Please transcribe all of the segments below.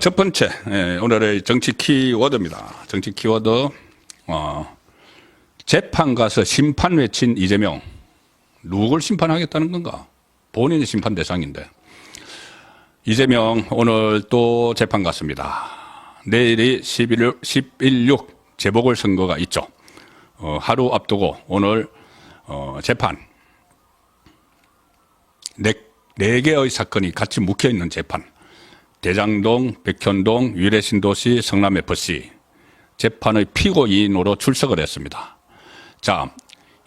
첫 번째, 오늘의 정치 키워드입니다. 정치 키워드, 재판 가서 심판 외친 이재명. 누굴 심판하겠다는 건가? 본인이 심판 대상인데. 이재명 오늘 또 재판 갔습니다. 내일이 11.6 재보궐선거가 있죠. 하루 앞두고 오늘 재판. 네 개의 사건이 같이 묵혀있는 재판. 대장동, 백현동, 위례신도시, 성남FC 재판의 피고인으로 출석을 했습니다. 자,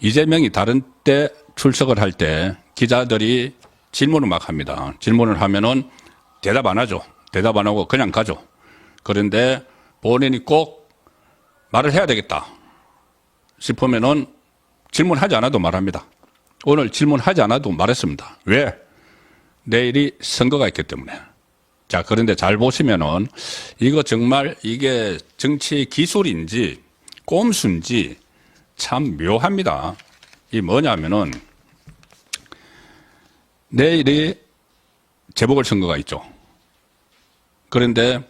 이재명이 다른 때 출석을 할 때 기자들이 질문을 막 합니다. 질문을 하면은 대답 안 하죠. 대답 안 하고 그냥 가죠. 그런데 본인이 꼭 말을 해야 되겠다 싶으면은 질문하지 않아도 말합니다. 오늘 질문하지 않아도 말했습니다. 왜? 내일이 선거가 있기 때문에. 자, 그런데 잘 보시면은 이거 정말 이게 정치 기술인지 꼼수인지 참 묘합니다. 이 뭐냐면은 내일이 재보궐선거가 있죠. 그런데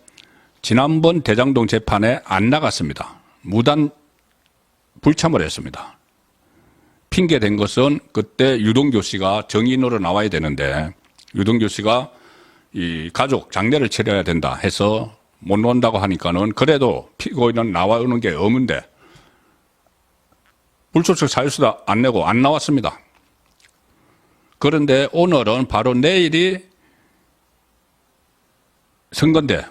지난번 대장동 재판에 안 나갔습니다. 무단 불참을 했습니다. 핑계 댄 것은 그때 유동규 씨가 정인으로 나와야 되는데 유동규 씨가 이 가족 장례를 치러야 된다 해서 못 논다고 하니까는 그래도 피고인은 나오는 게 없는데 불출석 사유서도 안 내고 안 나왔습니다. 그런데 오늘은 바로 내일이 선거인데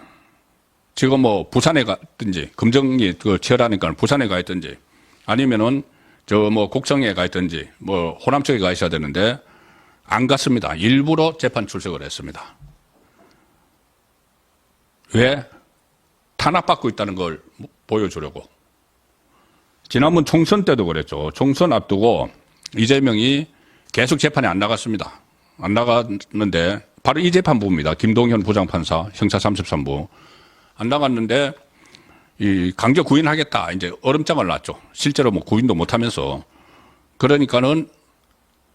지금 뭐 부산에 갔든지 금정이 치열하니까 부산에 가 있든지 아니면은 저 뭐 곡성에 가 있든지 뭐 호남 쪽에 가 있어야 되는데 안 갔습니다. 일부러 재판 출석을 했습니다. 왜? 탄압받고 있다는 걸 보여주려고. 지난번 총선 때도 그랬죠. 총선 앞두고 이재명이 계속 재판에 안 나갔습니다. 안 나갔는데 바로 이 재판부입니다. 김동현 부장판사 형사 33부. 안 나갔는데 이 강제 구인하겠다. 이제 얼음장을 놨죠. 실제로 뭐 구인도 못 하면서. 그러니까는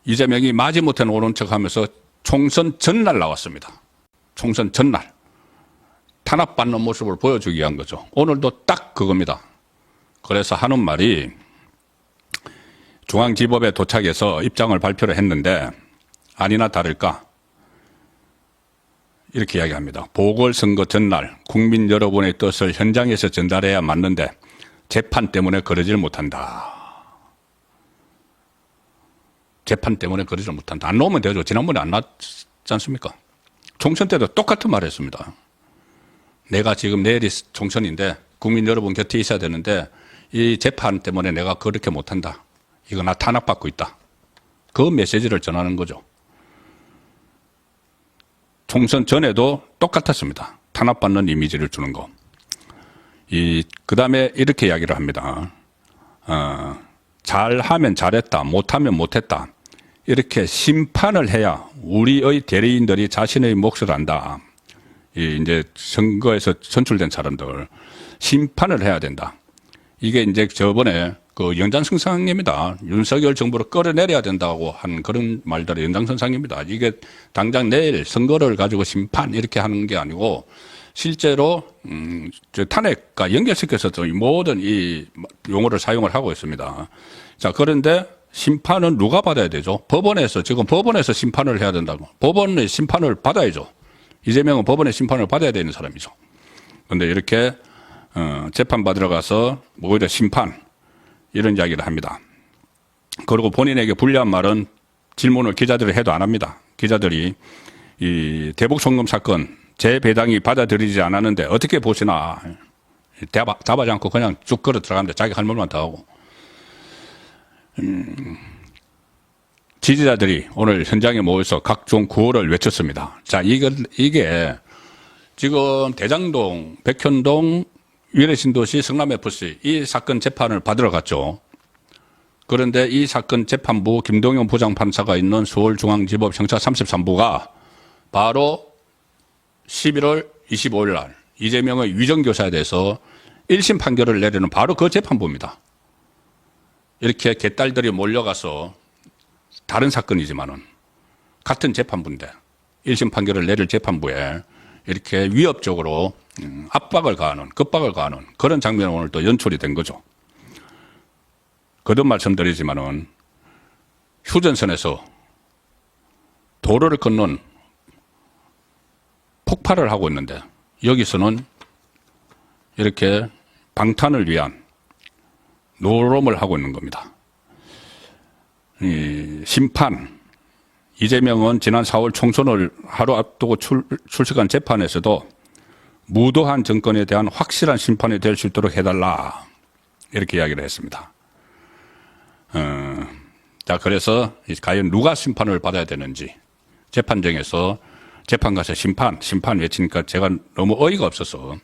이재명이 마지못해 오는 척 하면서 총선 전날 나왔습니다. 총선 전날. 탄압받는 모습을 보여주기 위한 거죠. 오늘도 딱 그겁니다. 그래서 하는 말이 중앙지법에 도착해서 입장을 발표를 했는데 아니나 다를까 이렇게 이야기합니다. 보궐선거 전날 국민 여러분의 뜻을 현장에서 전달해야 맞는데 재판 때문에 그러질 못한다. 재판 때문에 그러질 못한다. 안 나오면 되죠. 지난번에 안 나왔지 않습니까? 총선 때도 똑같은 말을 했습니다. 내가 지금 내일이 총선인데 국민 여러분 곁에 있어야 되는데 이 재판 때문에 내가 그렇게 못한다. 이거 나 탄압받고 있다. 그 메시지를 전하는 거죠. 총선 전에도 똑같았습니다. 탄압받는 이미지를 주는 거. 그 다음에 이렇게 이야기를 합니다. 잘하면 잘했다. 못하면 못했다. 이렇게 심판을 해야 우리의 대리인들이 자신의 몫을 안다. 이제 선거에서 선출된 사람들 심판을 해야 된다. 이게 이제 저번에 그 연장선상입니다. 윤석열 정부를 끌어내려야 된다고 한 그런 말들의 연장선상입니다. 이게 당장 내일 선거를 가지고 심판 이렇게 하는 게 아니고 실제로 저 탄핵과 연결시켜서 모든 이 용어를 사용을 하고 있습니다. 자, 그런데 심판은 누가 받아야 되죠? 법원에서 지금 법원에서 심판을 해야 된다고. 법원의 심판을 받아야죠. 이재명은 법원의 심판을 받아야 되는 사람이죠. 그런데 이렇게 재판 받으러 가서 오히려 심판 이런 이야기를 합니다. 그리고 본인에게 불리한 말은 질문을 기자들이 해도 안 합니다. 기자들이 이 대북송금 사건 재배당이 받아들이지 않았는데 어떻게 보시나 답하지 않고 그냥 쭉 걸어 들어가는데 자기 할 말만 더 하고 지지자들이 오늘 현장에 모여서 각종 구호를 외쳤습니다. 자, 이게 지금 대장동, 백현동, 위례신도시, 성남FC 이 사건 재판을 받으러 갔죠. 그런데 이 사건 재판부 김동현 부장판사가 있는 서울중앙지법 형사 33부가 바로 11월 25일 날 이재명의 위정교사에 대해서 1심 판결을 내리는 바로 그 재판부입니다. 이렇게 개딸들이 몰려가서 다른 사건이지만은 같은 재판부인데 1심 판결을 내릴 재판부에 이렇게 위협적으로 압박을 가하는, 급박을 가하는 그런 장면이 오늘 또 연출이 된 거죠. 거듭 말씀드리지만은 휴전선에서 도로를 건넌 폭발을 하고 있는데 여기서는 이렇게 방탄을 위한 노름을 하고 있는 겁니다. 이 심판, 이재명은 지난 4월 총선을 하루 앞두고 출석한 재판에서도 무도한 정권에 대한 확실한 심판이 될 수 있도록 해달라 이렇게 이야기를 했습니다. 자, 그래서 과연 누가 심판을 받아야 되는지 재판정에서 재판가서 심판 외치니까 제가 너무 어이가 없어서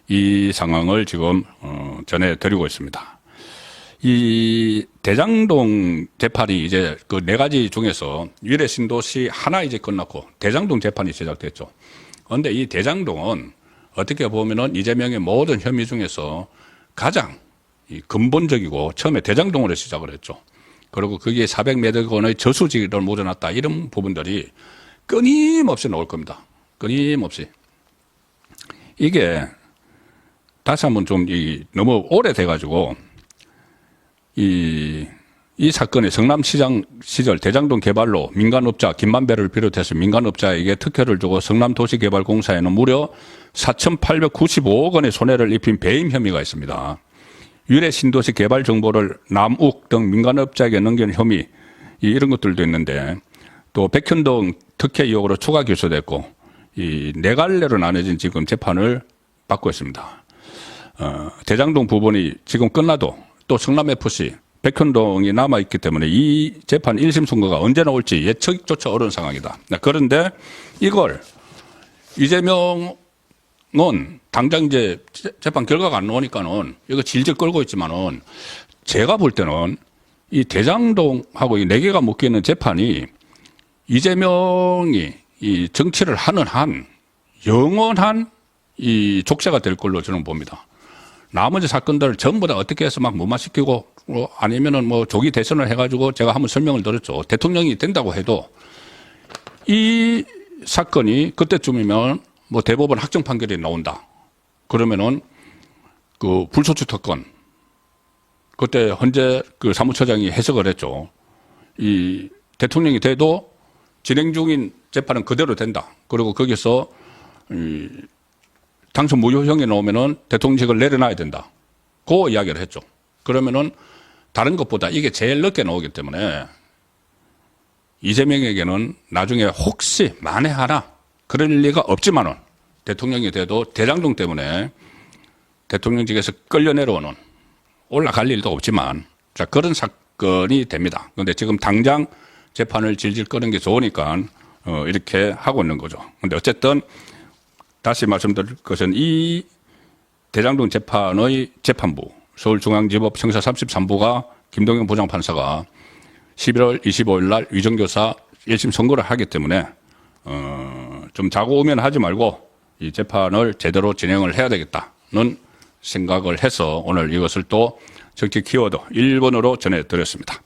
이 상황을 지금 전해드리고 있습니다. 이 대장동 재판이 이제 그 네 가지 중에서 위례 신도시 하나 이제 끝났고 대장동 재판이 시작됐죠. 그런데 이 대장동은 어떻게 보면은 이재명의 모든 혐의 중에서 가장 근본적이고 처음에 대장동으로 시작을 했죠. 그리고 거기에 400몇 원의 저수지를 묻어놨다 이런 부분들이 끊임없이 나올 겁니다. 끊임없이. 이게 다시 한번 좀 너무 오래돼가지고 이 사건의 성남시장 시절 대장동 개발로 민간업자 김만배를 비롯해서 민간업자에게 특혜를 주고 성남도시개발공사에는 무려 4,895억 원의 손해를 입힌 배임 혐의가 있습니다. 위례 신도시 개발 정보를 남욱 등 민간업자에게 넘기는 혐의 이런 것들도 있는데 또 백현동 특혜 의혹으로 추가 기소됐고 이 네 갈래로 나눠진 지금 재판을 받고 있습니다. 대장동 부분이 지금 끝나도 또 성남FC 백현동이 남아있기 때문에 이 재판 1심 선고가 언제 나올지 예측조차 어려운 상황이다. 그런데 이걸 이재명은 당장 이제 재판 결과가 안 나오니까는 이거 질질 끌고 있지만은 제가 볼 때는 이 대장동하고 이 네 개가 묶여 있는 재판이 이재명이 이 정치를 하는 한 영원한 이 족쇄가 될 걸로 저는 봅니다. 나머지 사건들을 전부 다 어떻게 해서 막 무마시키고 아니면은 뭐 조기 대선을 해가지고 제가 한번 설명을 드렸죠. 대통령이 된다고 해도 이 사건이 그때쯤이면 뭐 대법원 확정 판결이 나온다. 그러면은 그 불소추 특권 그때 헌재 그 사무처장이 해석을 했죠. 이 대통령이 돼도 진행 중인 재판은 그대로 된다. 그리고 거기서 이 당선 무효형이 나오면은 대통령직을 내려놔야 된다. 그 이야기를 했죠. 그러면은 다른 것보다 이게 제일 늦게 나오기 때문에 이재명에게는 나중에 혹시 만에 하나 그럴 리가 없지만은 대통령이 돼도 대장동 때문에 대통령직에서 끌려 내려오는 올라갈 일도 없지만 자, 그런 사건이 됩니다. 그런데 지금 당장 재판을 질질 끄는 게 좋으니까 이렇게 하고 있는 거죠. 그런데 어쨌든 다시 말씀드릴 것은 이 대장동 재판의 재판부 서울중앙지법 형사 33부가 김동영 부장판사가 11월 25일 날 위정교사 1심 선고를 하기 때문에 좀 자고 오면 하지 말고 이 재판을 제대로 진행을 해야 되겠다는 생각을 해서 오늘 이것을 또 정치 키워드 1번으로 전해드렸습니다.